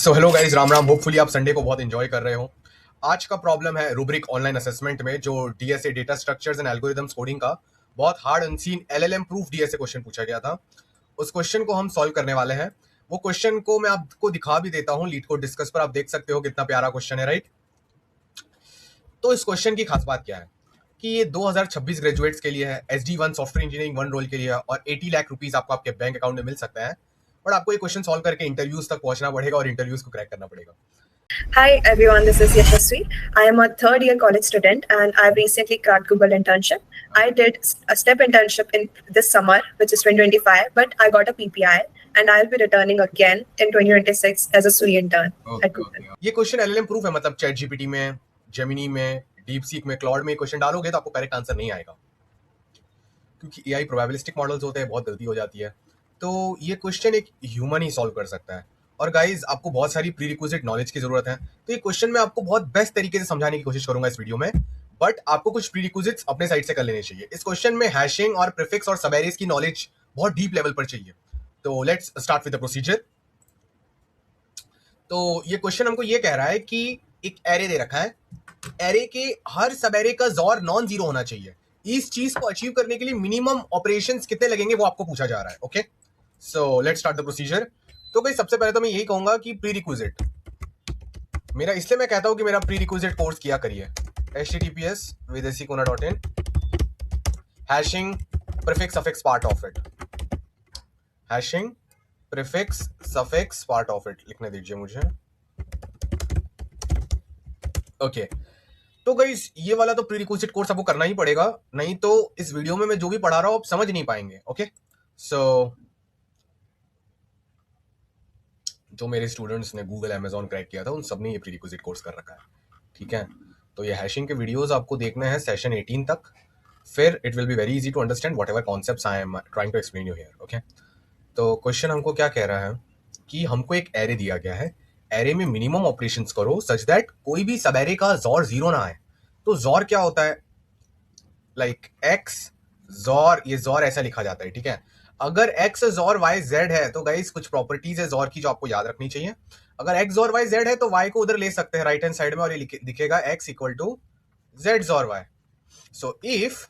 So hello guys, Ram Ram. Hopefully आप Sunday को बहुत एंजॉय कर रहे हो। आज का प्रॉब्लम है रूब्रिक ऑनलाइन असेसमेंट में जो DSA data structures and algorithms coding का बहुत hard unseen LLM proof DSA question पूछा गया था। उस क्वेश्चन को हम सॉल्व करने वाले हैं। वो क्वेश्चन को मैं आपको दिखा भी देता हूँ लीड कोड डिस्कस पर, आप देख सकते हो कितना प्यारा क्वेश्चन है, राइट। तो इस क्वेश्चन की खास बात क्या है कि ये 2026 ग्रेजुएट्स के लिए है, SD1 सॉफ्टवेयर इंजीनियरिंग 1 रोल के लिए है और 80 लाख रुपीज आपको आपके बैंक अकाउंट में मिल सकता है। बट आपको ये क्वेश्चन सॉल्व करके इंटरव्यूज तक पहुंचना पड़ेगा और इंटरव्यूज को क्रैक करना पड़ेगा। Hi everyone, this is Yashasvi. I am a third year college student and I've recently cracked Google internship. I did a step internship in this summer, which is 2025, but I got a PPI and I'll be returning again in 2026 as a SWE intern at Google. ये question LLM proof है, मतलब chat GPT में, Gemini में, DeepSeek में, cloud में question डालोगे तो आपको करेक्ट आंसर नहीं आएगा क्योंकि एआई प्रोबेबिलिस्टिक मॉडल्स होते हैं, बहुत गलती हो जाती है। तो ये क्वेश्चन एक ह्यूमन ही सॉल्व कर सकता है। और गाइज, आपको बहुत सारी प्रीरिक्विजिट नॉलेज की जरूरत है, तो ये क्वेश्चन मैं आपको बहुत बेस्ट तरीके से समझाने की कोशिश करूंगा इस वीडियो में। बट आपको कुछ प्रीरिक्विजिट्स अपने साइड से कर लेने चाहिए। इस क्वेश्चन में हैशिंग और प्रीफिक्स और सब एरेज की नॉलेज बहुत डीप लेवल पर चाहिए। तो let's start with the procedure. तो ये क्वेश्चन हमको ये कह रहा है कि एक एरे दे रखा है, एरे के हर सब एरे का जॉर नॉन जीरो होना चाहिए। इस चीज को अचीव करने के लिए मिनिमम ऑपरेशंस कितने लगेंगे वो आपको पूछा जा रहा है। Okay, so let's start the procedure. तो भाई सबसे पहले तो मैं यही कहूंगा कि प्रीरिक्विजिट मेरा, इसलिए मैं कहता हूं कि मेरा प्रीरिक्विजिट कोर्स किया करिए। https://videsicona.in hashing prefix suffix part of it, hashing prefix suffix part of it लिखने दीजिए मुझे। ओके, तो गाइस ये वाला तो प्रीरिक्विजिट कोर्स आपको करना ही पड़ेगा, नहीं तो इस वीडियो में मैं जो भी पढ़ा रहा हूं आप समझ नहीं पाएंगे। ओके, सो जो मेरे स्टूडेंट्स ने गूगल अमेजॉन क्रैक किया था उन सब ने ये प्रीरिक्विजिट कोर्स कर रखा है, ठीक है। तो ये हैशिंग के वीडियोस आपको देखने हैं सेशन 18 तक, फिर it will be very easy to understand whatever concepts I am trying to explain you here. Okay, तो क्वेश्चन हमको क्या कह रहा है कि हमको एक एरे दिया गया है, एरे में मिनिमम ऑपरेशंस करो सच दैट कोई भी सब एरे का जॉर जीरो ना आए। तो जॉर क्या होता है, लाइक एक्स जॉर, ये जॉर ऐसा लिखा जाता है, ठीक है। अगर एक्स जॉर वाई जेड है तो गाइस कुछ प्रॉपर्टीज है जॉर की जो आपको याद रखनी चाहिए। अगर एक्स जॉर वाई जेड है तो वाई को उधर ले सकते हैं राइट हैंड साइड में और ये दिखेगा X equal to Z XOR Y. So if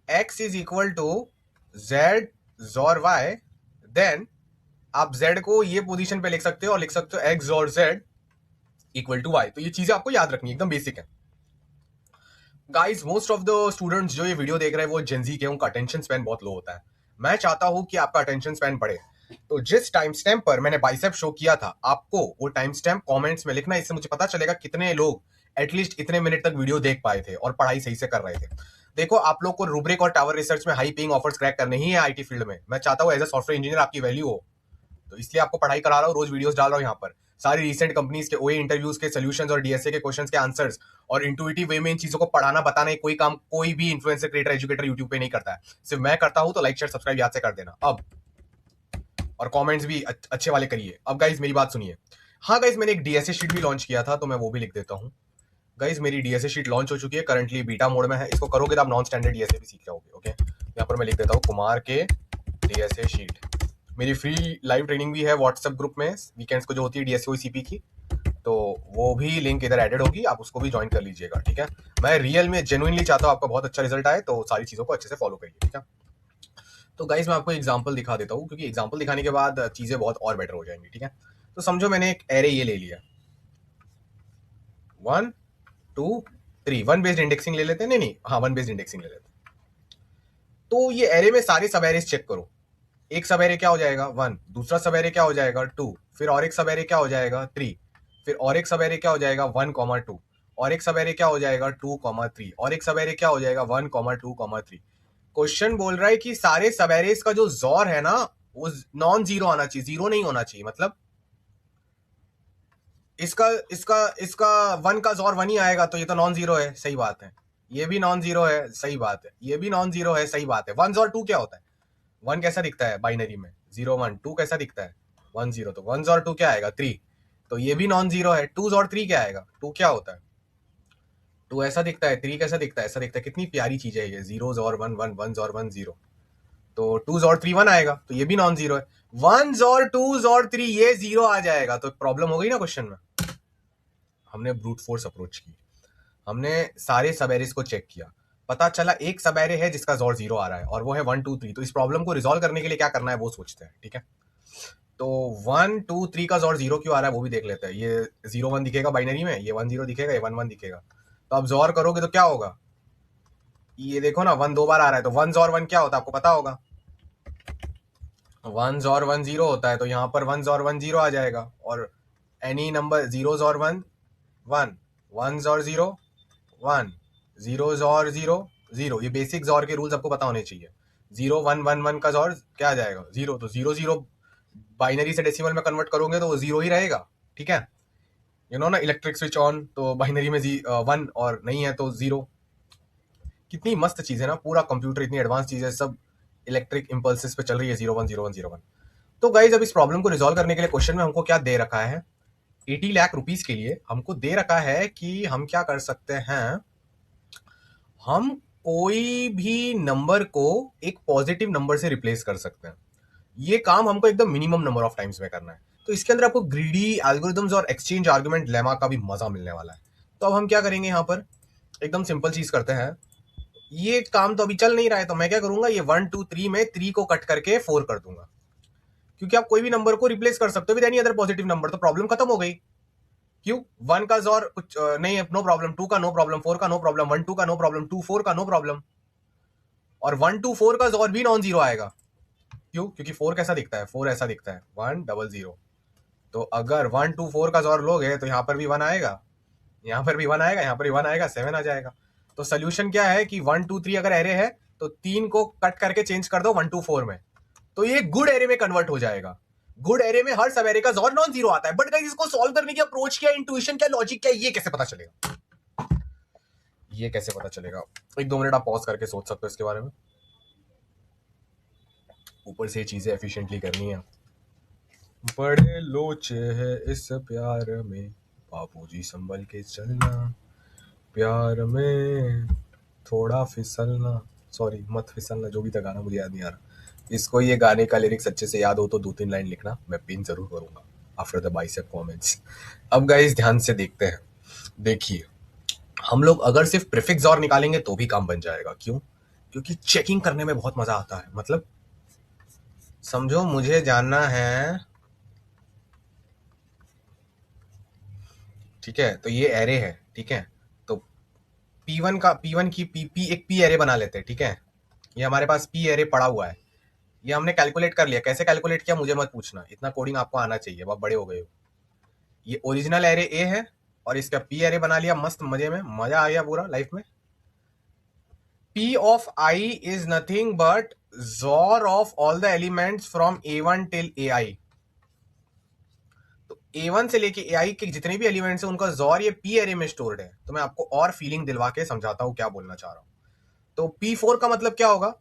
X is equal to Z XOR Y, then आप जेड को ये पोजीशन पे लिख सकते हो और लिख सकते हो X XOR Z equal to Y. तो ये चीजें आपको याद रखनी है, एकदम बेसिक है। Guys, most of the students जो ये वीडियो देख रहे हैं वो जेनजी के, उनका अटेंशन स्पैन बहुत लो होता है। मैं चाहता हूं कि आपका अटेंशन स्पैन बढ़े, तो जिस टाइम स्टैम्प पर मैंने बाइसेप शो किया था आपको वो टाइम स्टैम्प कमेंट्स में लिखना, इससे मुझे पता चलेगा कितने लोग एटलीस्ट इतने मिनट तक वीडियो देख पाए थे और पढ़ाई सही से कर रहे थे। देखो, आप लोग को रूब्रिक और टावर रिसर्च में हाई पेइंग ऑफर्स क्रैक करने ही है आईटी फील्ड में। मैं चाहता हूं एज अ सॉफ्टवेयर इंजीनियर आपकी वैल्यू हो, तो इसलिए आपको पढ़ाई करा रहा हूँ, रोज वीडियोस डाल रहा हूँ यहाँ पर। सारी रिसेंट कंपनीज के ओए इंटरव्यूज के सॉल्यूशंस और डीएसए के क्वेश्चंस के आंसर्स और इंट्यूटिव वे में इन चीजों को पढ़ाना बताना कोई काम कोई भी इन्फ्लुएंसर क्रिएटर एजुकेटर यूट्यूब पे नहीं करता है, सिर्फ मैं करता हूं। तो लाइक शेयर सब्सक्राइब याद से कर देना अब, और कमेंट्स भी अच्छे वाले करिए। अब गाइज मेरी बात सुनिए। हाँ गाइज, मैंने एक डीएसए शीट भी लॉन्च किया था तो मैं वो भी लिख देता हूँ। गाइज मेरी डीएसए शीट लॉन्च हो चुकी है, करंटली बीटा मोड में है। इसको करोगे तो आप नॉन स्टैंडर्ड डीएसए भी सीख जाओगे। ओके, यहाँ पर मैं लिख देता हूँ कुमार के डीएसए शीट। मेरी फ्री लाइव ट्रेनिंग भी है व्हाट्सएप ग्रुप में वीकेंड्स को जो होती है डीएसए सीपी की, तो वो भी लिंक इधर एडेड होगी, आप उसको भी ज्वाइन कर लीजिएगा, ठीक है। मैं रियल में जेन्युइनली चाहता हूँ आपका बहुत अच्छा रिजल्ट आए, तो सारी चीजों को अच्छे से फॉलो करिए, ठीक है। तो गाइस मैं आपको एग्जांपल दिखा देता हूँ क्योंकि एग्जांपल दिखाने के बाद चीजें बहुत और बेटर हो जाएंगी, ठीक है। तो समझो मैंने एक एरे ये ले लिया, 1 2 3, वन बेस्ड इंडेक्सिंग ले लेते हैं, नहीं हाँ वन बेस्ड इंडेक्सिंग ले लेते हैं। तो ये एरे में सारे सब एरेस चेक करो। एक सब एरे क्या हो जाएगा 1, दूसरा सब एरे क्या हो जाएगा 2, फिर और एक सब एरे क्या हो जाएगा 3, फिर और एक सब एरे क्या हो जाएगा 1, 2, और एक सब एरे क्या हो जाएगा 2, 3, और एक सब एरे क्या हो जाएगा 1, 2, 3। क्वेश्चन बोल रहा है कि सारे सब एरेस का जो जॉर है ना वो नॉन जीरो आना चाहिए, जीरो नहीं होना चाहिए। मतलब इसका इसका इसका 1 का जॉर 1 ही आएगा तो ये तो नॉन जीरो है, सही बात है। ये भी नॉन जीरो है, सही बात है। ये भी नॉन जीरो है, सही बात है। 1 और 2 क्या होता है, 1 कैसा दिखता है बाइनरी में 0 1, 2 कैसा दिखता है 1 0, तो 1 और 2 क्या आएगा 3, तो ये भी नॉन जीरो है। 2 और 3 क्या आएगा, 2 क्या होता है 2 ऐसा दिखता है, 3 कैसा दिखता है ऐसा दिखता है। कितनी प्यारी चीज है ये, 0 और 1 1, 1 और 1 0। तो 2s और 3 1 आएगा, तो ये भी नॉन जीरो है। 1s और 2s और 3 ये जीरो आ जाएगा, तो प्रॉब्लम हो गई ना क्वेश्चन में। हमने ब्रूट फोर्स अप्रोच की, हमने सारे सब एरेज को चेक किया, पता चला एक सब एरे है जिसका जोर जीरो आ रहा है और वो है 1 2 3। तो इस प्रॉब्लम को रिजॉल्व करने के लिए क्या करना है वो सोचते हैं, ठीक है। तो 1 2 3 का जोर जीरो क्यों आ रहा है वो भी देख लेते हैं। ये 0 1 दिखेगा बाइनरी में, ये 1 0 दिखेगा, ये 1 1 दिखेगा। तो आप जोर करोगे तो क्या होगा, ये देखो ना 1 2 बार आ रहा है, तो 1 और 1 क्या होता है आपको पता होगा, 1 और 1 0 होता है। तो यहाँ पर 1 और 1 0 आ जाएगा, और एनी नंबर 0 और 1 1, 1 और 0 1, 0 और 0 0। ये बेसिक जोर के रूल्स आपको पता होने चाहिए। 0 1 1 1 का जोर क्या आ जाएगा, 0। तो 0 0 बाइनरी से डेसिमल में कन्वर्ट करोगे तो वो 0 ही रहेगा, ठीक है। यू नो ना, इलेक्ट्रिक स्विच ऑन, तो बाइनरी में 1 और नहीं है तो 0। कितनी मस्त चीज है ना, पूरा कंप्यूटर इतनी एडवांस चीज है, सब इलेक्ट्रिक इंपल्सेस पे चल रही है, 0 1 0 1 0 1। तो गाइज अब इस प्रॉब्लम को रिजॉल्व करने के लिए क्वेश्चन में हमको क्या दे रखा है, 80 लाख रुपीस के लिए हमको दे रखा है कि हम क्या कर सकते हैं, हम कोई भी नंबर को एक पॉजिटिव नंबर से रिप्लेस कर सकते हैं। ये काम हमको एकदम मिनिमम नंबर ऑफ टाइम्स में करना है। तो इसके अंदर आपको ग्रीडी एल्गोरिथम्स और एक्सचेंज आर्गुमेंट लेमा का भी मजा मिलने वाला है। तो अब हम क्या करेंगे, यहाँ पर एकदम सिंपल चीज करते हैं। ये काम तो अभी चल नहीं रहा है, तो मैं क्या करूंगा, ये 1 2 3 में 3 को कट करके 4 कर दूंगा, क्योंकि आप कोई भी नंबर को रिप्लेस कर सकते हो with any other positive number. तो प्रॉब्लम खत्म हो गई। क्यों, 1 का जोर कुछ नहीं है, नो प्रॉब्लम। 2 का नो प्रॉब्लम, 4 का नो प्रॉब्लम, 1 2 का नो प्रॉब्लम, 2 4 का नो प्रॉब्लम, और 1 2 4 का जोर भी नॉन जीरो आएगा। क्यों, क्योंकि 4 कैसा दिखता है, 4 ऐसा दिखता है, 1 0 0। तो अगर 1 2 4 का जोर लोगे तो यहाँ पर भी 1 आएगा, यहाँ पर भी 1 आएगा, यहाँ पर भी 1 आएगा, 7 आ जाएगा। तो सोल्यूशन क्या है कि 1 2 3 अगर एरे है तो 3 को कट करके चेंज कर दो 1 2 4 में, तो ये गुड एरे में कन्वर्ट हो जाएगा। गुड एरे में हर सब एरे का जोर नॉन जीरो आता है। बट गाइस इसको सॉल्व करने की अप्रोच क्या, इंट्यूशन क्या, लॉजिक क्या, ये कैसे पता चलेगा, ये कैसे पता चलेगा। 1 2 मिनट आप पॉज करके सोच सकते हो इसके बारे में। ऊपर से चीजें एफिशिएंटली करनी है। बड़े लोचे है इस प्यार में, बाबूजी संभल के चलना, प्यार में थोड़ा फिसलना, सॉरी मत फिसलना, जो भी था गाना मुझे याद नहीं आ रहा। इसको ये गाने का लिरिक्स अच्छे से याद हो तो 2 3 लाइन लिखना, मैं पिन जरूर करूंगा आफ्टर द बाइसेप कमेंट्स। अब गाइस ध्यान से देखते हैं। देखिए, हम लोग अगर सिर्फ प्रीफिक्स और निकालेंगे तो भी काम बन जाएगा। क्यों, क्योंकि चेकिंग करने में बहुत मजा आता है। मतलब समझो, मुझे जानना है, ठीक है, तो ये एरे है, ठीक है। तो P1 का, P1 की P एक P एरे बना लेते हैं, ठीक है। ये हमारे पास P एरे पड़ा हुआ है, ये हमने कैलकुलेट कर लिया। कैसे कैलकुलेट किया मुझे मत पूछना, इतना कोडिंग आपको आना चाहिए, अब बड़े हो गए हो। ये ओरिजिनल एरे ए है और इसका P एरे बना लिया, मस्त मजे में, मजा आ गया पूरा लाइफ में। P of I is nothing but XOR of all the elements from A1 till AI। तो A1 से लेके AI के जितने भी एलिमेंट्स हैं उनका XOR ये P एरे में स्टोर्ड है। तो मैं आपको और फीलिंग दिलवा के समझाता हूं क्या बोलना चाह रहा हूं। तो P4 का मतलब क्या होगा,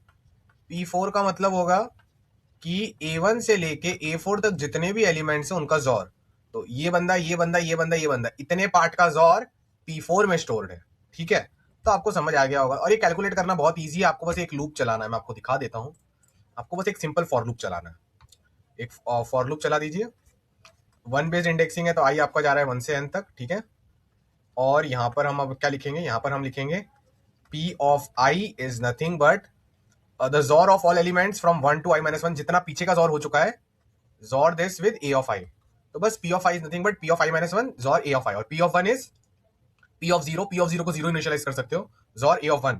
P4 का मतलब होगा कि A1 से लेके A4 तक जितने भी एलिमेंट्स हैं उनका XOR। तो ये बंदा, ये बंदा, ये बंदा, ये बंदा, इतने पार्ट का XOR P4 में स्टोर्ड है, ठीक है। तो आपको समझ आ गया होगा। और ये कैलकुलेट करना बहुत इजी है, आपको बस एक लूप चलाना है, मैं आपको दिखा देता हूं। आपको बस एक सिंपल फॉर लूप चलाना है। एक फॉर लूप चला दीजिए। 1 बेस्ड इंडेक्सिंग है तो आई आपका जा रहा है 1 से n तक, ठीक है। और यहां पर हम अब क्या लिखेंगे, यहां पर हम लिखेंगे P of I is nothing but the XOR of all elements from 1 to i-1, जितना पीछे का XOR हो चुका है, XOR this with A of I। तो बस P of I is nothing but P of i-1 XOR A of I, और P of 1 is P of 0, P of 0 को 0 इनिशियलाइज कर सकते हो, XOR A of 1।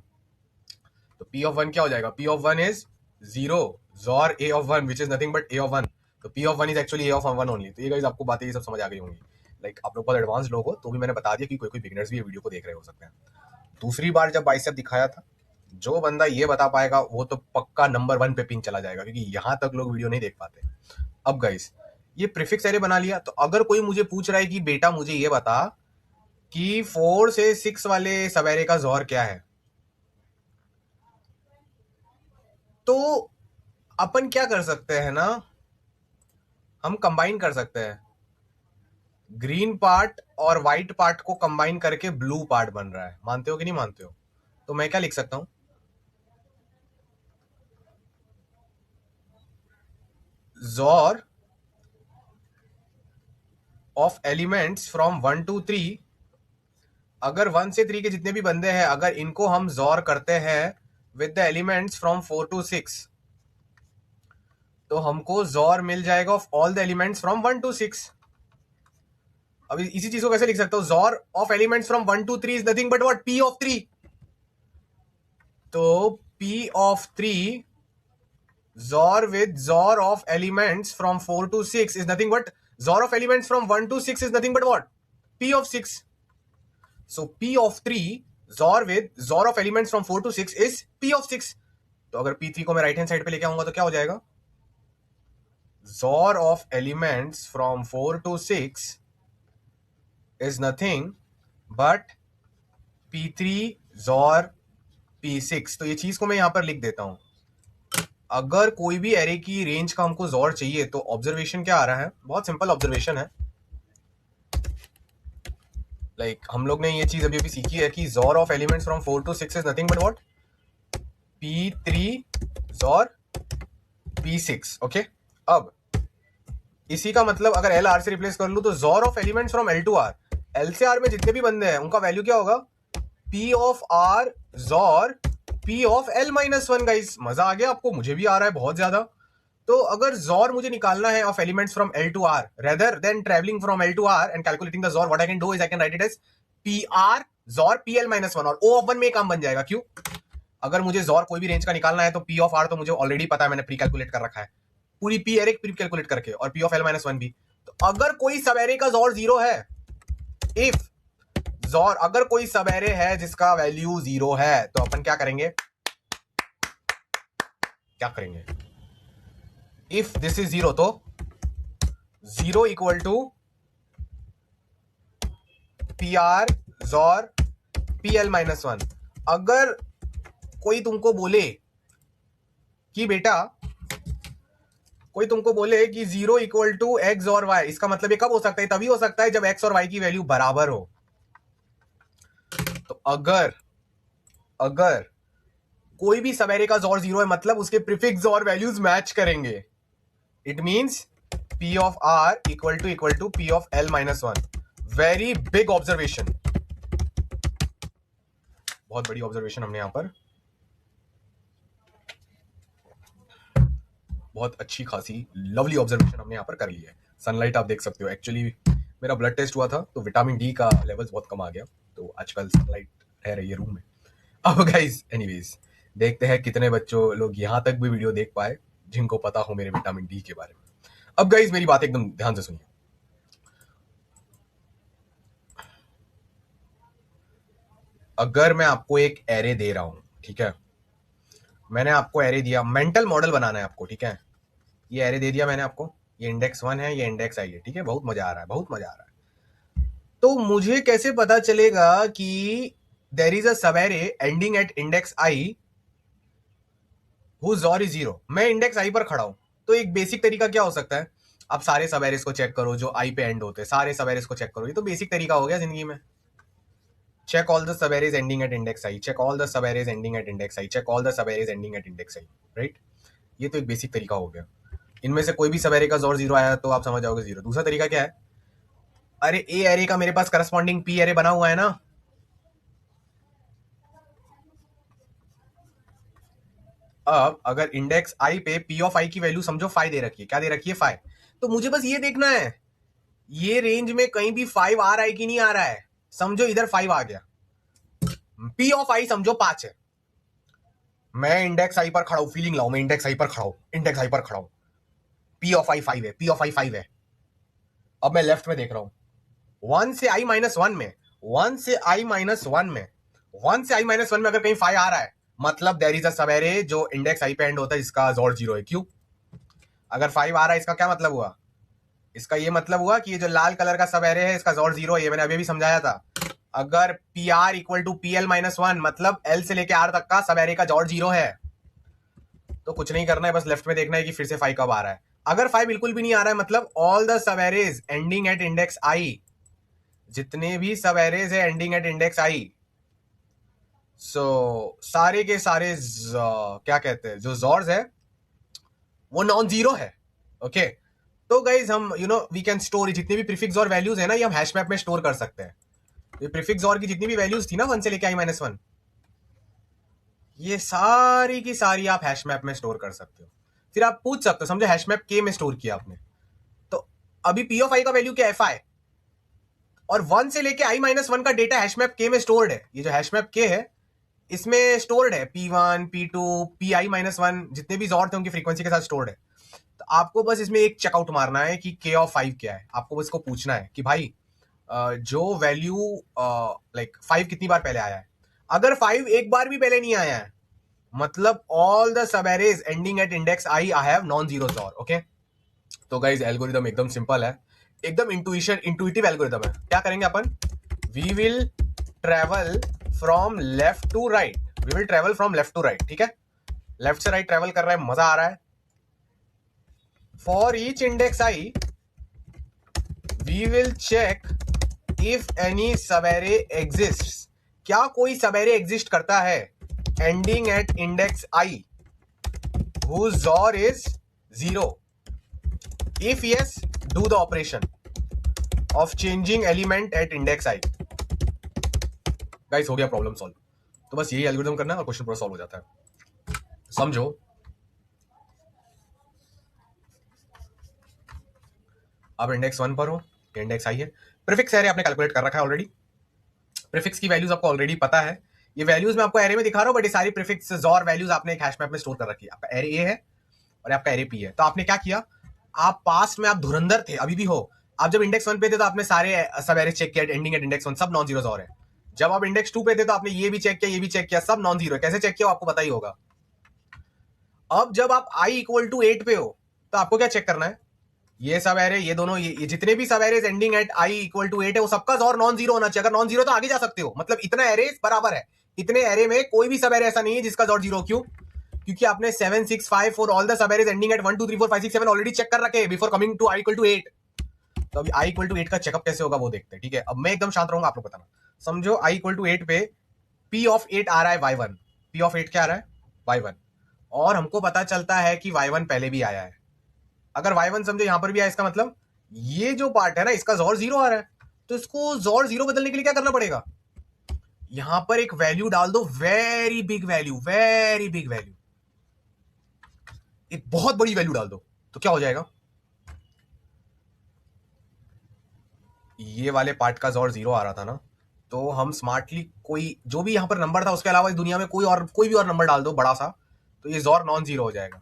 तो P of 1 क्या हो जाएगा, P of 1 is 0 XOR A of 1 which is nothing but A of 1। तो P of 1 is actually A of 1 only। तो ये गाइस आपको बातें ये सब समझ आ गई होंगी। लाइक आप लोग बहुत एडवांस लोग हो, तो भी मैंने बता दिया कि कोई कोई बिगिनर्स भी ये वीडियो को देख रहे हो सकते हैं। दूसरी बार जब बाइसेप दिखाया था, जो बंदा ये बता पाएगा वो तो पक्का नंबर 1 पे पिन चला जाएगा, क्योंकि यहां तक लोग वीडियो नहीं देख पाते। अब गाइस ये प्रीफिक्स एरे बना लिया। तो अगर कोई मुझे पूछ रहा है कि बेटा मुझे ये बता कि 4 से 6 वाले सब एरे का XOR क्या है, तो अपन क्या कर सकते हैं ना, हम कंबाइन कर सकते हैं। ग्रीन पार्ट और व्हाइट पार्ट को कंबाइन करके ब्लू पार्ट बन रहा है, मानते हो कि नहीं मानते हो। तो मैं क्या लिख सकता हूं, jaw of elements from 1 to 3, अगर 1 से 3 के जितने भी बंदे हैं अगर इनको हम जॉर करते हैं with the elements from 4 to 6, तो हमको जॉर मिल जाएगा of all the elements from 1 to 6। अब इसी चीज को कैसे लिख सकता हूं? Jaw of elements from 1 to 3 is nothing but what? P of 3। तो P of 3 jaw with jaw of elements from 4 to 6 is nothing but jaw of elements from 1 to 6 is nothing but what? P of 6. So P of 3 jaw with jaw of elements from 4 to 6 is P of 6। तो अगर P3 को मैं right hand side पे लेके आऊंगा तो क्या हो जाएगा? Jaw of elements from 4 to 6 is nothing but P3 jaw P6। तो ये चीज को मैं यहां पर लिख देता हूं। अगर कोई भी एरे की रेंज का हमको जॉर चाहिए तो ऑब्जर्वेशन क्या आ रहा है? बहुत सिंपल ऑब्जर्वेशन है। लाइक हम लोग ने ये चीज अभी अभी सीखी है कि jaw of elements from 4 to 6 is nothing but what? P3 jaw P6। Okay, अब इसी का मतलब अगर एल आर से रिप्लेस कर लूं तो XOR of elements from L to R, L से आर में जितने भी बंदे हैं उनका वैल्यू क्या होगा? P of R XOR P of L minus 1। Guys मजा आ गया आपको? मुझे भी आ रहा है बहुत ज्यादा। तो अगर जॉर मुझे निकालना है of elements from L to R rather than travelling from L to R and calculating the XOR, what I can do is I can write it as PR XOR PL minus 1 और O of 1 में काम बन जाएगा। क्यों? अगर मुझे jaw कोई भी रेंज का निकालना है तो P ऑफ R तो मुझे ऑलरेडी पता है, मैंने प्री कैलकुलेट कर रखा है पूरी P एरे प्री कैलकुलेट करके, और P ऑफ L माइनस 1 भी। तो अगर कोई सब एरे का जॉर 0 है, इफ जॉर अगर कोई सब एरे है जिसका वैल्यू 0 है, तो अपन क्या करेंगे? क्या करेंगे? इफ दिस इज 0 तो 0 equal to PR XOR PL minus 1। अगर कोई तुमको बोले कि बेटा, कोई तुमको बोले कि 0 इक्वल टू एक्स और वाई, इसका मतलब ये कब हो सकता है? तभी हो सकता है जब एक्स और वाई की वैल्यू बराबर हो। तो अगर कोई भी सब एरे का जॉर 0 है मतलब उसके प्रीफिक्स और वैल्यूज मैच करेंगे। It means P of R equal to P of L minus 1। Very big observation, बहुत बड़ी ऑब्जर्वेशन हमने यहां पर, बहुत अच्छी खासी लवली ऑब्जर्वेशन हमने यहां पर कर ली है। सनलाइट आप देख सकते हो। एक्चुअली मेरा ब्लड टेस्ट हुआ था तो विटामिन डी का लेवल्स बहुत कम आ गया, तो आजकल सनलाइट रह रही है रूम में। अब गाइस एनीवेज देखते हैं कितने बच्चों लोग यहां तक भी वीडियो देख पाए जिनको पता हो मेरे विटामिन डी के बारे में। अब गाइस मेरी बात एकदम ध्यान से सुनिए। अगर मैं आपको एक एरे दे रहा हूं, ठीक है, मैंने आपको एरे दिया, मेंटल मॉडल बनाना है आपको, ठीक है, ये एरे दे दिया मैंने आपको, ये इंडेक्स 1 है, ये इंडेक्स आई है, ठीक है, बहुत मजा आ रहा है, बहुत मजा आ रहा है। तो मुझे कैसे पता चलेगा कि देयर इज अ सब array ending at index I whose jaw is 0? मैं इंडेक्स आई पर खड़ा हूं, तो एक बेसिक तरीका क्या हो सकता है? आप सारे सब एरेस को चेक करो जो आई पे एंड होते हैं, सारे सब एरेस को चेक करो। ये तो बेसिक तरीका हो गया जिंदगी में। check all the sub arrays ending at index I, check all the sub arrays ending at index I, check all the sub arrays ending at index I, right? ये तो एक बेसिक तरीका हो गया। इनमें से कोई भी सब एरे का जॉर 0 आया तो आप समझ जाओगे 0। दूसरा तरीका क्या है? अरे ए एरे का मेरे पास करस्पॉन्डिंग पी एरे बना हुआ है ना, अब अगर इंडेक्स आई पे पी ऑफ आई की वैल्यू समझो 5 दे रखी है, क्या दे रखी है? 5। तो मुझे बस ये देखना है ये रेंज में कहीं भी 5 आ रहा है कि नहीं आ रहा है। समझो इधर 5 आ गया, पी ऑफ आई समझो 5 है, मैं इंडेक्स आई पर खड़ा हूं, फीलिंग लाओ, मैं इंडेक्स आई पर खड़ा हूं, इंडेक्स आई पर खड़ा हूं, पी ऑफ आई 5 है, पी ऑफ आई 5 है। अब मैं लेफ्ट में देख रहा हूं 1 से आई माइनस 1 में, 1 से आई माइनस 1 में, 1 से आई माइनस 1 में अगर कहीं 5 आ रहा है मतलब देयर इज अ सब एरे जो इंडेक्स आई पे एंड होता है जिसका जॉर 0 है। क्यों? अगर 5 आ रहा है इसका क्या मतलब हुआ? इसका ये मतलब हुआ कि ये जो लाल कलर का सब एरे है इसका जॉर 0 है। ये मैंने अभी भी समझाया था। अगर P R equal to P L minus 1 मतलब एल से लेके आर तक का सब एरे का जॉर 0 है। तो कुछ नहीं करना है, बस लेफ्ट में देखना है कि फिर से 5 कब आ रहा है। अगर 5 बिल्कुल भी नहीं आ रहा है मतलब all the subarrays ending at index आई, जितने भी सब एरेज है एंडिंग एट इंडेक्स आई, सो सारे के सारे क्या कहते हैं जो जॉर्स है वो नॉन जीरो है। ओके, तो गाइज हम वी कैन स्टोर जितने भी प्रीफिक्स और वैल्यूज है ना, ये हम हैश मैप में स्टोर कर सकते हैं। ये प्रीफिक्स और की जितनी भी वैल्यूज थी ना 1 से लेके i-1, ये सारी की सारी आप हैश मैप में स्टोर कर सकते हो। फिर आप पूछ सकते हो, समझो हैश मैप के में स्टोर किया आपने, तो अभी पी ऑफ आई का वैल्यू क्या एफ आई, और 1 से लेके i-1 का डेटा हैश मैप के में स्टोर्ड है। ये जो हैश मैप के है इसमें स्टोर्ड है P1 P2 Pi-1 जितने भी जॉर थे उनकी फ्रीक्वेंसी के साथ स्टोर्ड है। तो आपको बस इसमें एक चेकआउट मारना है कि k ऑफ 5 क्या है। आपको बस इसको पूछना है कि भाई जो वैल्यू लाइक 5 कितनी बार पहले आया है। अगर 5 एक बार भी पहले नहीं आया है, मतलब all the subarrays ending at index I have non zero xor. Okay, तो गाइज एल्गोरिदम एकदम सिंपल है, एकदम इंटुइटिव एल्गोरिदम है। क्या करेंगे अपन, we will travel from left to right, we will travel from left to right. ठीक है, लेफ्ट से राइट ट्रेवल कर रहा है, मजा आ रहा है। For each index I we will check if any subarray exist, क्या कोई सबएरे एग्जिस्ट करता है ending at index I whose zor is 0. If yes, do the operation of changing element at index I. Guys हो गया problem solve. तो बस यही algorithm करना है और क्वेश्चन पूरा सॉल्व हो जाता है। समझो, अब इंडेक्स 1 पर हो, इंडेक्स आई है, प्रीफिक्स एरे आपने कैलकुलेट कर रखा है ऑलरेडी, प्रीफिक्स की वैल्यूज आपको ऑलरेडी पता है। ये वैल्यूज मैं आपको एरे में दिखा रहा हूं, बट ये सारी प्रीफिक्स जॉर वैल्यूज आपने एक हैश मैप में स्टोर कर रखी है। आपका एरे ए है और आपका एरे पी है। तो आपने क्या किया, आप पास्ट में आप धुरंधर थे, अभी भी हो। आप जब इंडेक्स 1 पे थे तो आपने सारे सब एरे चेक किया एंडिंग एट इंडेक्स 1, सब नॉन जीरो और है। जब आप इंडेक्स 2 पे थे तो आपने ये भी चेक किया, ये भी चेक किया, सब नॉन जीरो है। कैसे चेक किया आपको पता ही होगा। अब जब आप i इक्वल टू 8 पे हो तो आपको क्या चेक करना है, ये सब एरे, ये दोनों, ये जितने भी subarrays ending at i equal to 8 है वो सबका जॉर नॉन जीरो होना चाहिए। अगर नॉन जीरो तो आगे जा सकते हो, मतलब इतना एरे बराबर है। इतने एरे में कोई भी सब एरे ऐसा नहीं है जिसका जॉर जीरो। क्यों? क्योंकि आपने 7 6 5 4 all the subarrays ending at 1 2 3 4 5 6 7 already check कर रखे before coming to i equal to 8। तो अभी i इक्वल टू 8 का चेकअप कैसे होगा वो देखते हैं। ठीक है, अब मैं एकदम शांत रहूंगा, आप लोग बताना। समझो i इक्वल टू 8 पे p ऑफ 8 आ रहा है y1, p ऑफ 8 क्या आ रहा है y1, और हमको पता चलता है कि y1 पहले भी आया है। अगर y1 समझो यहां पर भी आया, इसका मतलब ये जो पार्ट है ना इसका जोर जीरो आ रहा है। तो इसको जोर जीरो बदलने के लिए क्या करना पड़ेगा, यहां पर एक वैल्यू डाल दो, very big value, very big value, एक बहुत बड़ी वैल्यू डाल दो। तो क्या हो जाएगा, ये वाले पार्ट का जोर जीरो आ रहा था ना, तो हम स्मार्टली कोई जो भी यहां पर नंबर था उसके अलावा इस दुनिया में कोई भी और नंबर डाल दो बड़ा सा, तो ये जोर नॉन जीरो हो जाएगा।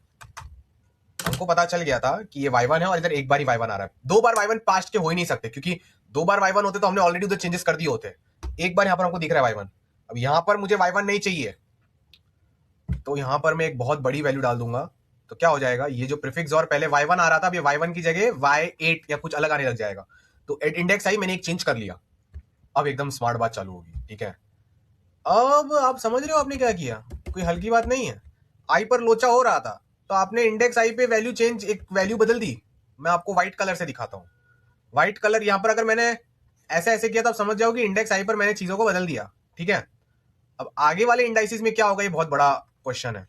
हमको पता चल गया था कि ये y1 है और इधर एक बार ही y1 आ रहा है। दो बार y1 पास्ट के हो ही नहीं सकते, क्योंकि दो बार y1 होते तो हमने ऑलरेडी उधर चेंजेस कर दिए होते। एक बार यहां पर हमको दिख रहा है y1, अब यहां पर मुझे y1 नहीं चाहिए, तो यहां पर मैं एक बहुत बड़ी वैल्यू डाल दूंगा। तो क्या हो जाएगा, ये जो प्रीफिक्स और पहले y1 आ रहा था, अब ये y1 की जगह y8 या कुछ अलग आने लग जाएगा। तो एट इंडेक्स आई मैंने एक चेंज कर लिया, अब एकदम स्मार्ट बात चालू होगी। ठीक है, अब आप समझ रहे हो आपने क्या किया, कोई हल्की बात नहीं है। आई पर लोचा हो रहा था तो आपने इंडेक्स आई पे वैल्यू चेंज, एक वैल्यू बदल दी। मैं आपको व्हाइट कलर से दिखाता हूं। व्हाइट कलर यहां पर अगर मैंने ऐसे ऐसे किया तो आप समझ जाओ कि इंडेक्स आई पर मैंने चीजों को बदल दिया। ठीक है, अब आगे वाले इंडाइसिस में क्या होगा, ये बहुत बड़ा क्वेश्चन है।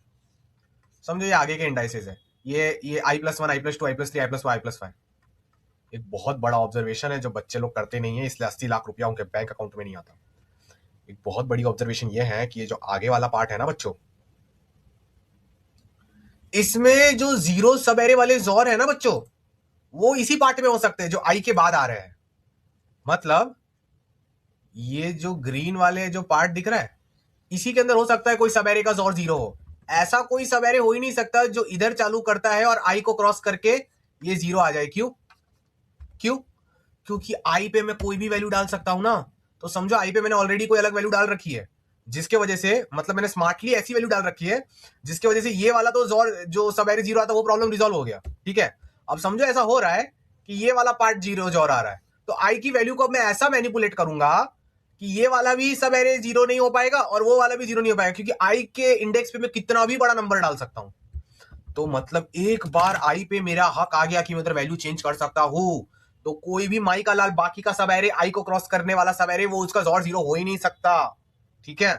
समझो ये आगे के इंडाइसिस है, ये i+1 i+2 i+3 i+4 i+5। एक बहुत बड़ा ऑब्जर्वेशन है जो बच्चे लोग करते नहीं है, इसलिए 80 लाख रुपया उनके बैंक अकाउंट में नहीं आता। एक बहुत बड़ी ऑब्जर्वेशन ये है कि ये जो आगे वाला पार्ट है ना बच्चों, इसमें जो जीरो सब एरे वाले जॉर है ना बच्चों, वो इसी पार्ट में हो सकते हैं जो आई के बाद आ रहे हैं। मतलब ये जो ग्रीन वाले जो पार्ट दिख रहा है, इसी के अंदर हो सकता है कोई सब एरे का जॉर जीरो हो। ऐसा कोई सब एरे हो ही नहीं सकता जो इधर चालू करता है और आई को क्रॉस करके ये जीरो आ जाए। क्यों? क्यों? क्योंकि आई पे मैं कोई भी वैल्यू डाल सकता हूं ना। तो समझो आई पे मैंने ऑलरेडी कोई अलग वैल्यू डाल रखी है, जिसके वजह से, मतलब मैंने स्मार्टली ऐसी वैल्यू डाल रखी है जिसकी वजह से ये वाला तो जो सब एरे जीरो आता वो प्रॉब्लम रिजॉल्व हो गया। ठीक है, अब समझो ऐसा हो रहा है कि ये वाला पार्ट जीरो जॉर आ रहा है, तो आई की वैल्यू को मैं ऐसा मैनिपुलेट करूंगा कि ये वाला भी सब एरे जीरो नहीं हो पाएगा और वो वाला भी जीरो नहीं हो पाएगा, क्योंकि आई के इंडेक्स पे मैं कितना भी बड़ा नंबर डाल सकता हूं। तो मतलब एक बार आई पे मेरा हक आ गया कि मैं उधर वैल्यू चेंज कर सकता हूं, तो कोई भी माई का लाल बाकी का सब एरे, आई को क्रॉस करने वाला सब एरे, वो उसका जॉर जीरो हो ही नहीं सकता। ठीक है,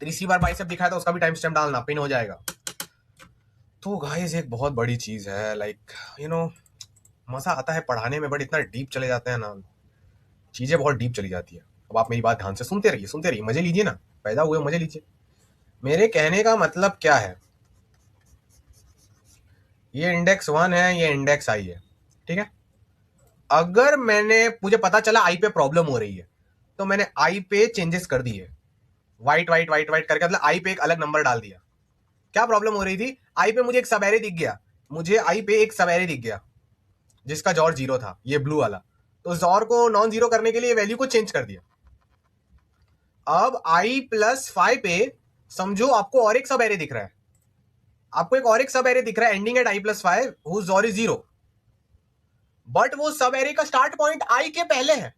तीसरी बार बाइसेप दिखाया तो उसका भी टाइम स्टैम्प डालना, पिन हो जाएगा। तो गाइस एक बहुत बड़ी चीज है, लाइक यू नो मजा आता है पढ़ाने में, बट इतना डीप चले जाते हैं ना, चीजें बहुत डीप चली जाती है। अब आप मेरी बात ध्यान से सुनते रहिए, मजे लीजिए ना, पैदा हुए मजे लीजिए। मेरे कहने का मतलब क्या है, ये इंडेक्स 1 है, ये इंडेक्स आई है, ठीक है। अगर मुझे पता चला आई पे प्रॉब्लम हो रही है, तो मैंने आई पे चेंजेस कर दिए, वाइट वाइट वाइट वाइट करके, मतलब आई पे एक अलग नंबर डाल दिया। क्या प्रॉब्लम हो रही थी, आई पे मुझे एक सब एरे दिख गया, मुझे आई पे एक सब एरे दिख गया जिसका जॉर 0 था, ये ब्लू वाला। तो जॉर को नॉन जीरो करने के लिए वैल्यू को चेंज कर दिया। अब आई प्लस 5 पे समझो आपको और एक सब एरे दिख रहा है, आपको एक और एक सब एरे दिख रहा है ending at I plus 5 whose XOR is 0, but वो सब एरे का स्टार्ट पॉइंट आई के पहले है।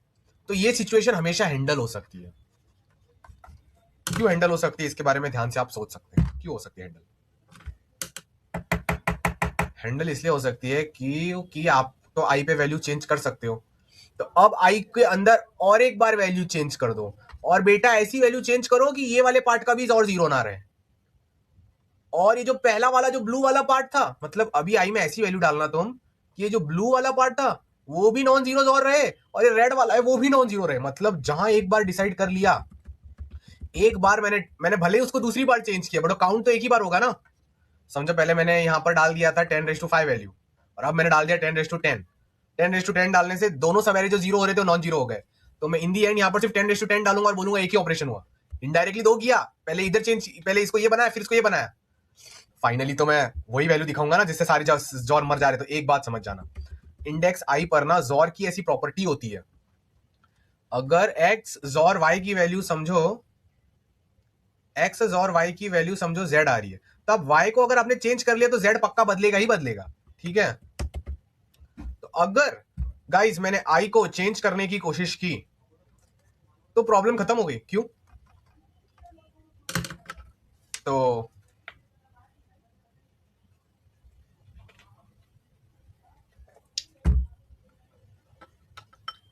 तो ये सिचुएशन हमेशा हैंडल हो सकती है। क्यों हैंडल हो सकती है, इसके बारे में ध्यान से आप सोच सकते हैं, क्यों हो सकती है हैंडल। हैंडल इसलिए हो सकती है कि आप तो आई पे वैल्यू चेंज कर सकते हो, तो अब आई के अंदर और एक बार वैल्यू चेंज कर दो, और बेटा ऐसी वैल्यू चेंज करो कि ये वाले पार्ट का भी और 0 ना रहे, और ये जो पहला वाला जो ब्लू वाला पार्ट था, मतलब अभी आई में ऐसी वैल्यू डालना तुम कि ये जो ब्लू वाला पार्ट था वो भी नॉन जीरो और रहे, और ये रेड वाला है वो भी नॉन जीरो रहे। मतलब जहां एक बार डिसाइड कर लिया, एक बार मैंने भले ही उसको दूसरी बार चेंज किया, बट काउंट तो एक ही बार होगा ना। समझो पहले मैंने यहां पर डाल दिया था 10⁻5 वैल्यू, और अब मैंने डाल दिया 10⁻10। 10⁻10 डालने से दोनों सवेरे जो 0 हो रहे थे नॉन जीरो हो गए। तो मैं इन दी एंड यहाँ पर सिर्फ 10⁻10 डालूंगा और बोलूंगा एक ही ऑपरेशन हुआ। इनडायरेक्टली दो किया, पहले इधर चेंज, पहले इसको ये बनाया फिर इसको ये बनाया, फाइनली तो मैं वही वैल्यू दिखाऊंगा ना जिससे सारे जॉर मर जा रहे। तो एक बात समझ जाना, इंडेक्स आई पर ना जॉर की ऐसी प्रॉपर्टी होती है, अगर एक्स जॉर वाई की वैल्यू समझो, एक्स जॉर वाई की वैल्यू समझो जेड आ रही है, तब वाई को अगर आपने चेंज कर लिया तो जेड पक्का बदलेगा ही बदलेगा, ठीक है। तो अगर गाइस मैंने आई को चेंज करने की कोशिश की तो प्रॉब्लम खत्म हो गई। क्यों, तो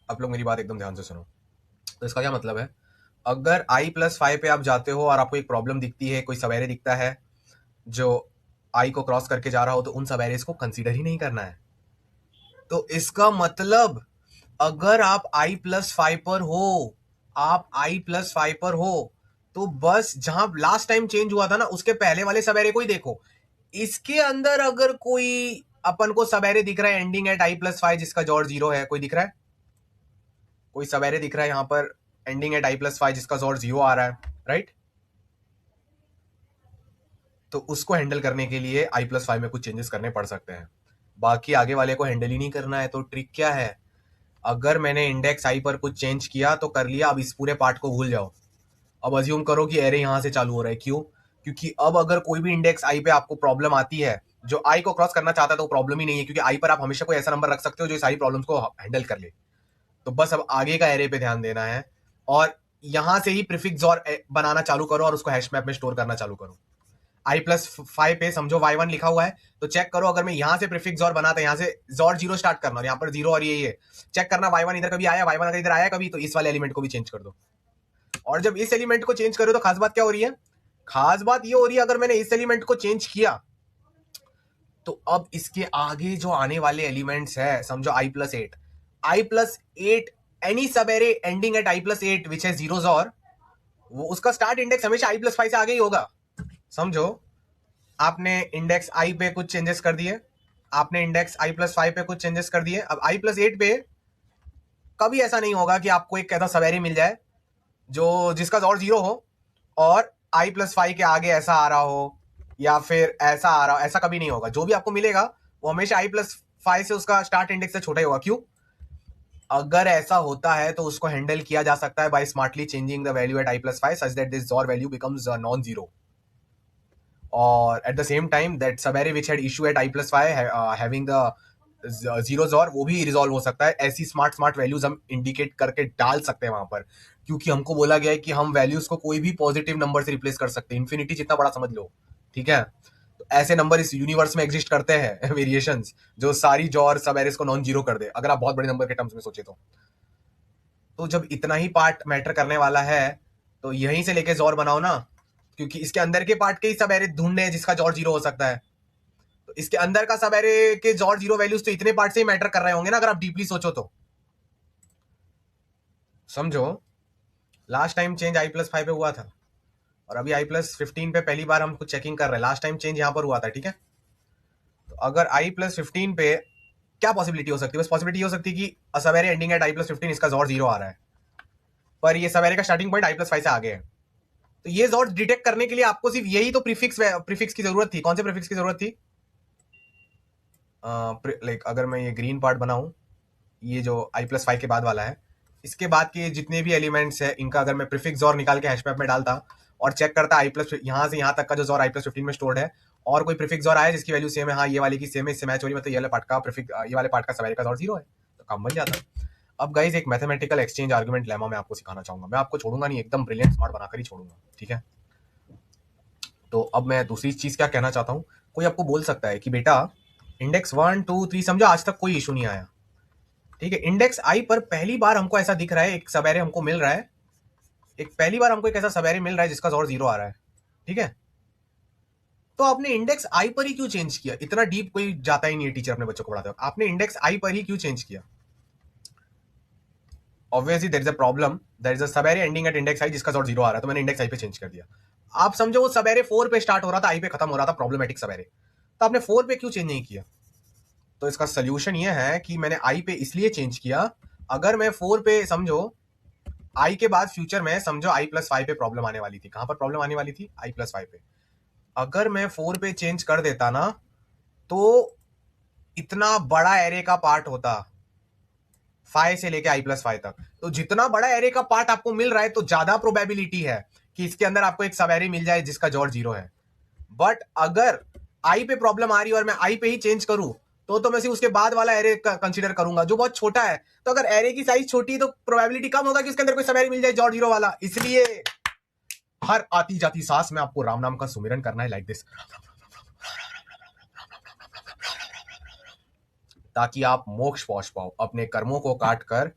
आप लोग मेरी बात एकदम ध्यान से सुनो। तो इसका क्या मतलब है, अगर आई प्लस 5 पे आप जाते हो और आपको एक प्रॉब्लम दिखती है, कोई सवेरे दिखता है जो आई को क्रॉस करके जा रहा हो, तो उन सवेरेस को कंसीडर ही नहीं करना है। तो इसका मतलब अगर आप आई प्लस 5 पर हो, आप आई प्लस 5 पर हो, तो बस जहां लास्ट टाइम चेंज हुआ था ना उसके पहले वाले सवेरे को ही देखो। इसके अंदर अगर कोई अपन को सवेरे दिख रहा है एंडिंग एट आई प्लस 5 जिसका जॉर 0 है, कोई दिख रहा है, कोई सवेरे दिख रहा है यहां पर एंडिंग एट आई प्लस 5 जिसका जॉर 0 आ रहा है, राइट। तो उसको हैंडल करने के लिए आई प्लस 5 में कुछ चेंजेस करने पड़ सकते हैं, बाकी आगे वाले को हैंडल ही नहीं करना है। तो ट्रिक क्या है, अगर मैंने इंडेक्स आई पर कुछ चेंज किया तो कर लिया, अब इस पूरे पार्ट को भूल जाओ। अब अज्यूम करो कि एरे यहां से चालू हो रहा है। क्यों, क्योंकि अब अगर कोई भी इंडेक्स आई पे आपको प्रॉब्लम आती है जो आई को क्रॉस करना चाहता है, तो प्रॉब्लम ही नहीं है, क्योंकि आई पर आप हमेशा कोई ऐसा नंबर रख सकते हो जो सारी प्रॉब्लम्स को हैंडल कर ले। तो बस अब आगे का एरे पे ध्यान देना है, और यहां से ही प्रीफिक्स और बनाना चालू करो और उसको हैश मैप में स्टोर करना चालू करो। आई प्लस 5 पे समझो y1 लिखा हुआ है, तो चेक करो अगर मैं यहां से प्रीफिक्स और बनाता, यहां से जॉर 0 स्टार्ट करना और यहां पर 0 और ये चेक करना y1 इधर कभी आया, y1 अगर इधर आया कभी, तो इस वाले एलिमेंट को भी चेंज कर दो। और जब इस एलिमेंट को चेंज करो तो खास बात क्या हो रही है, खास बात ये हो रही है अगर मैंने इस एलिमेंट को चेंज किया तो अब इसके आगे जो आने वाले एलिमेंट्स है, समझो आई प्लस 8 एनी सब एरे एंडिंग एट आई+8 विच है जीरोस, और वो उसका स्टार्ट इंडेक्स हमेशा आई+5 से आगे ही होगा। समझो आपने इंडेक्स आई पे कुछ चेंजेस कर दिए, आपने इंडेक्स आई+5 पे कुछ चेंजेस कर दिए, अब आई+8 पे कभी ऐसा नहीं होगा कि आपको एक ऐसा सवेरे मिल जाए जो जिसका जॉर 0 हो और आई+5 के आगे ऐसा आ रहा हो या फिर ऐसा आ रहा हो, ऐसा कभी नहीं होगा। जो भी आपको मिलेगा वो हमेशा आई+5 से उसका स्टार्ट इंडेक्स से छोटा ही होगा। क्यों, अगर ऐसा होता है तो उसको हैंडल किया जा सकता है by smartly changing the value at आई+5 such that this xor value becomes non zero, और at the same time that subarray which had issue at आई+5 हैविंग द जीरोस और वो भी रिजॉल्व हो सकता है। ऐसी स्मार्ट वैल्यूज हम इंडिकेट करके डाल सकते हैं वहां पर, क्योंकि हमको बोला गया है कि हम वैल्यूज को कोई भी पॉजिटिव नंबर से रिप्लेस कर सकते हैं, इन्फिनिटी जितना बड़ा समझ लो, ठीक है। तो ऐसे नंबर इस यूनिवर्स में एग्जिस्ट करते हैं वेरिएशंस जो सारी जॉर सब एरेस को नॉन जीरो कर दे, अगर आप बहुत बड़े नंबर के टर्म्स में सोचे तो जब इतना ही पार्ट मैटर करने वाला है तो यहीं से लेके जॉर बनाओ ना, क्योंकि इसके अंदर के पार्ट के ही सब एरे ढूंढने हैं जिसका जॉर 0 हो सकता है। तो इसके अंदर का सब एरे के जॉर्ज जीरो वैल्यूज तो इतने पार्ट से ही मैटर कर रहे होंगे ना, अगर आप डीपली सोचो तो। समझो, लास्ट टाइम चेंज आई प्लस 5 पे हुआ था और अभी आई प्लस 15 पे पहली बार हम कुछ चेकिंग कर रहे हैं। लास्ट टाइम चेंज यहां पर हुआ था, ठीक है। तो अगर आई प्लस 15 पे क्या पॉसिबिलिटी हो सकती है? बस पॉसिबिलिटी हो सकती है कि सब array ending at I plus 15, इसका जॉर्ज जीरो आ रहा है, पर ये सब एरे का स्टार्टिंग पॉइंट आई प्लस 5 से आगे है। तो ये जॉर्ज डिटेक्ट करने के लिए आपको सिर्फ यही तो प्रीफिक्स की जरूरत थी। कौन से प्रीफिक्स की जरूरत थी? लाइक अगर मैं ये ग्रीन पार्ट बनाऊं, ये जो आई प्लस 5 के बाद वाला है, इसके बाद के जितने भी एलिमेंट्स है इनका अगर मैं प्रीफिक्स जॉर निकाल के हैशमैप में डालता और चेक करता आई प्लस यहां से यहां तक का जो जॉर आई प्लस 15 में स्टोर्ड है, और कोई प्रीफिक्स जॉर आया जिसकी वैल्यू सेम है, हाँ ये वाले की सेम है, इससे मैच हो रही, मतलब ये वाले पार्ट का प्रीफिक्स, ये वाले पार्ट का सवारी का जॉर जीरो है, तो काम बन जाता है। अब गाइज एक मैथमेटिकल एक्सचेंज आर्गुमेंट लेमा मैं आपको सिखाना चाहूंगा। मैं आपको छोड़ूंगा नहीं, एकदम ब्रिलियंट स्मार्ट बनाकर ही छोड़ूंगा, ठीक है। तो अब मैं दूसरी चीज क्या कहना चाहता हूँ, कोई आपको बोल सकता है कि बेटा इंडेक्स 1 2 3 समझो, आज तक कोई इशू नहीं आया, ठीक है। इंडेक्स आई पर पहली बार हमको ऐसा दिख रहा है, एक सबएरे हमको मिल रहा है, एक पहली बार हमको एक ऐसा सबएरे मिल रहा है जिसका जॉर जीरो आ रहा है, ठीक है। तो आपने इंडेक्स आई पर ही क्यों चेंज किया? इतना डीप कोई जाता ही नहीं है टीचर अपने बच्चों को पढ़ाते हो, आपने इंडेक्स आई पर ही क्यों चेंज किया? Obviously there is a problem, there is a subarray ending at index I जिसका जॉर जीरो आ रहा है, तो मैंने इंडेक्स आई पे चेंज कर दिया। आप समझो वो सबएरे 4 पे स्टार्ट हो रहा था, आई पे खत्म हो रहा था, प्रॉब्लमेटिक सबएरे, तो आपने 4 पे क्यों चेंज नहीं किया? तो इसका सोल्यूशन ये है कि मैंने आई पे इसलिए चेंज किया, अगर मैं 4 पे समझो आई के बाद फ्यूचर में समझो आई प्लस 5 पे प्रॉब्लम आने वाली थी। कहां पर प्रॉब्लम आने वाली थी? आई प्लस 5 पे। अगर मैं 4 पे चेंज कर देता ना, तो इतना बड़ा एरे का पार्ट होता 5 से लेके आई प्लस 5 तक, तो जितना बड़ा एरे का पार्ट आपको मिल रहा है तो ज्यादा प्रोबेबिलिटी है कि इसके अंदर आपको एक सब एरे मिल जाए जिसका जॉर्ज जीरो है। बट अगर आई पे प्रॉब्लम आ रही है और मैं आई पे ही चेंज करूं, तो मैं सिर्फ उसके बाद वाला एरे कंसीडर करूंगा जो बहुत छोटा है। तो अगर एरे की साइज छोटी है तो प्रोबेबिलिटी कम होगा कि उसके अंदर कोई सब एरे मिल जाए जॉर्ज जीरो वाला। इसलिए हर आती जाती सांस में आपको राम नाम का सुमिरन करना है, लाइक दिस, ताकि आप मोक्ष पहुंच पाओ, अपने कर्मों को काट कर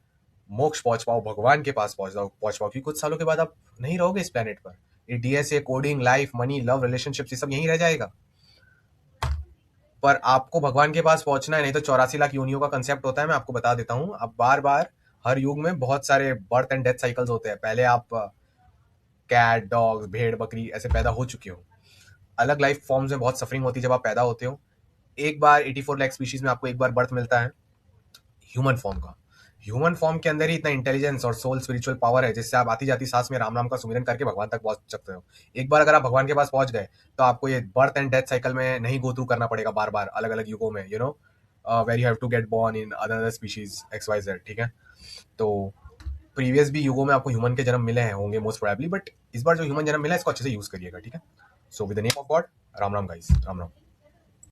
मोक्ष पहुंच पाओ, भगवान के पास पहुंच पाओ। क्योंकि कुछ सालों के बाद आप नहीं रहोगे इस प्लेनेट पर। ये DSA, coding, life, money, love, relationship, ये सब यहीं रह जाएगा। पर आपको भगवान के पास पहुंचना है, नहीं तो 84 लाख योनियों का कंसेप्ट होता है, मैं आपको बता देता हूं। अब बार बार हर युग में बहुत सारे बर्थ एंड डेथ साइकिल्स होते हैं। पहले आप कैट, डॉग, भेड़, बकरी ऐसे पैदा हो चुके हो, अलग लाइफ फॉर्म्स में बहुत सफरिंग होती है जब आप पैदा होते हो। एक बार 84 लाख स्पीशीज में आपको एक बार बर्थ मिलता है ह्यूमन फॉर्म का। ह्यूमन फॉर्म के अंदर ही इतना इंटेलिजेंस और सोल, स्पिरिचुअल पावर है जिससे आप आती जाती सांस में राम नाम का सुमिरन करके भगवान तक पहुंच सकते हो। एक बार अगर आप भगवान के पास पहुंच गए तो आपको ये बर्थ एंड डेथ साइकिल में नहीं गो थ्रू करना पड़ेगा बार बार अलग अलग युगों में, where you have to get born in other species XYZ, ठीक है। तो प्रीवियस भी युगों में आपको ह्यूमन के जन्म मिले हैं होंगे मोस्ट प्रोबेबली, बट इस बार जो ह्यूमन जन्म मिला है इसको अच्छे से यूज करिएगा, ठीक है। So with the name of God, Ram Ram guys, Ram Ram.